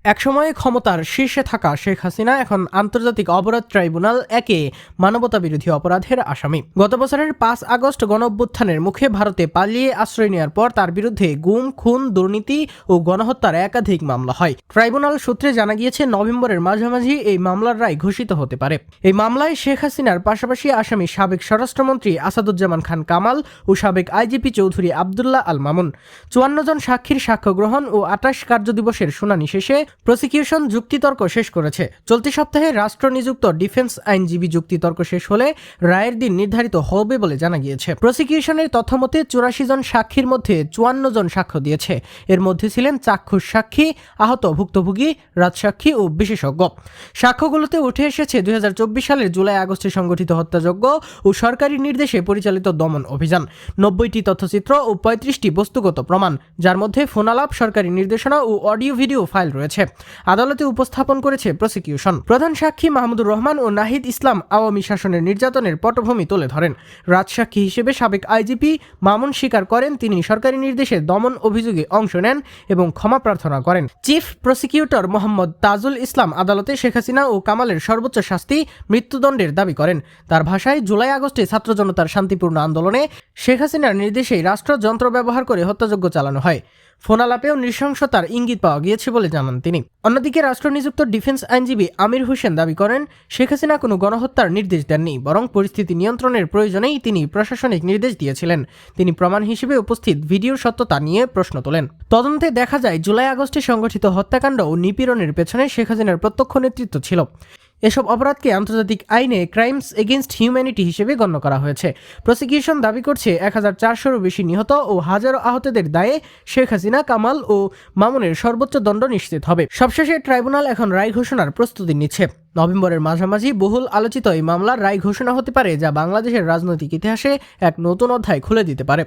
একসময়ে ক্ষমতার শীর্ষে থাকা শেখ হাসিনা এখন আন্তর্জাতিক অপরাধ ট্রাইব্যুনাল একে মানবতা বিরোধী অপরাধের আসামি। গত বছরের 5 আগস্ট গণঅভ্যুত্থানের মুখে ভারতে পালিয়ে আশ্রয় নেওয়ার পর তার বিরুদ্ধে গুম, খুন, দুর্নীতি ও গণহত্যার একাধিক মামলা হয়। ট্রাইব্যুনাল সূত্রে জানা গিয়েছে, নভেম্বরের মাঝামাঝি এই মামলার রায় ঘোষিত হতে পারে। এই মামলায় শেখ হাসিনার পাশাপাশি আসামি সাবেক স্বরাষ্ট্রমন্ত্রী আসাদুজ্জামান খান কামাল ও সাবেক আইজিপি চৌধুরী আবদুল্লাহ আল মামুন। 54 জন সাক্ষীর সাক্ষ্য গ্রহণ ও 28 কার্যদিবসের শুনানি শেষে প্রসিকিউশন যুক্তিতর্ক শেষ করেছে। চলতি সপ্তাহে রাষ্ট্র নিযুক্ত ডিফেন্স আইনজীবী যুক্তিতর্ক শেষ হলে রায়ের দিন নির্ধারিত হবে বলে জানা গিয়েছে। প্রসিকিউশনের তথ্যমতে 84 জন সাক্ষীর মধ্যে 54 জন সাক্ষ্য দিয়েছে। এর মধ্যে ছিলেন চাক্ষুষ সাক্ষী, আহত ভুক্তভোগী, রাজসাক্ষী ও বিশেষজ্ঞ। সাক্ষ্যগুলোতে উঠে এসেছে 2024 সালের জুলাই আগস্টে সংগঠিত হত্যাযজ্ঞ ও সরকারি নির্দেশে পরিচালিত দমন অভিযান, 90টি তথ্যচিত্র ও 35টি বস্তুগত প্রমাণ, যার মধ্যে ফোনালাপ, সরকারি নির্দেশনা ও অডিও ভিডিও ফাইল রয়েছে। আদালতে উপস্থাপন করেছে প্রসিকিউশন। প্রধান সাক্ষী মাহমুদুর রহমান ও নাহিদ ইসলাম আওয়ামী শাসনের নির্যাতনের পটভূমি তুলে ধরেন। রাজসাক্ষী হিসেবে সাবেক আইজিপি মামুন স্বীকার করেন তিনি সরকারি নির্দেশে দমন অভিযোগে অংশ নেন এবং ক্ষমা প্রার্থনা করেন। চিফ প্রসিকিউটর মোহাম্মদ তাজুল ইসলাম আদালতে শেখ হাসিনা ও কামালের সর্বোচ্চ শাস্তি মৃত্যুদণ্ডের দাবি করেন। তার ভাষায়, জুলাই আগস্টে ছাত্র জনতার শান্তিপূর্ণ আন্দোলনে শেখ হাসিনার নির্দেশেই রাষ্ট্রযন্ত্র ব্যবহার করে হত্যাযজ্ঞ চালানো হয়। ফোনালাপেও নৃশংসতার ইঙ্গিত পাওয়া গিয়েছে বলে জানান তিনি। অন্যদিকে রাষ্ট্র নিযুক্ত ডিফেন্স আইনজীবী আমির হোসেন দাবি করেন, শেখ হাসিনা কোনো গণহত্যার নির্দেশ দেননি, বরং পরিস্থিতি নিয়ন্ত্রণের প্রয়োজনেই তিনি প্রশাসনিক নির্দেশ দিয়েছিলেন। তিনি প্রমাণ হিসেবে উপস্থিত ভিডিওর সত্যতা নিয়ে প্রশ্ন তোলেন। তদন্তে দেখা যায়, জুলাই আগস্টে সংগঠিত হত্যাকাণ্ড ও নিপীড়নের পেছনে শেখ হাসিনার প্রত্যক্ষ নেতৃত্ব ছিল। এসব অপরাধকে আন্তর্জাতিক আইনে ক্রাইমস এগেইনস্ট হিউম্যানিটি হিসেবে গণ্য করা হয়েছে। প্রসিকিউশন দাবি করছে 1400-রও বেশি নিহত ও হাজারো আহতদের দায়ে শেখ হাসিনা, কামাল ও মামুনের সর্বোচ্চ দণ্ড নিশ্চিত হবে। সবশেষে ট্রাইব্যুনাল এখন রায় ঘোষণার প্রস্তুতি নিচ্ছে। নভেম্বরের মাঝামাঝি বহুল আলোচিত এই মামলার রায় ঘোষণা হতে পারে, যা বাংলাদেশের রাজনৈতিক ইতিহাসে এক নতুন অধ্যায় খুলে দিতে পারে।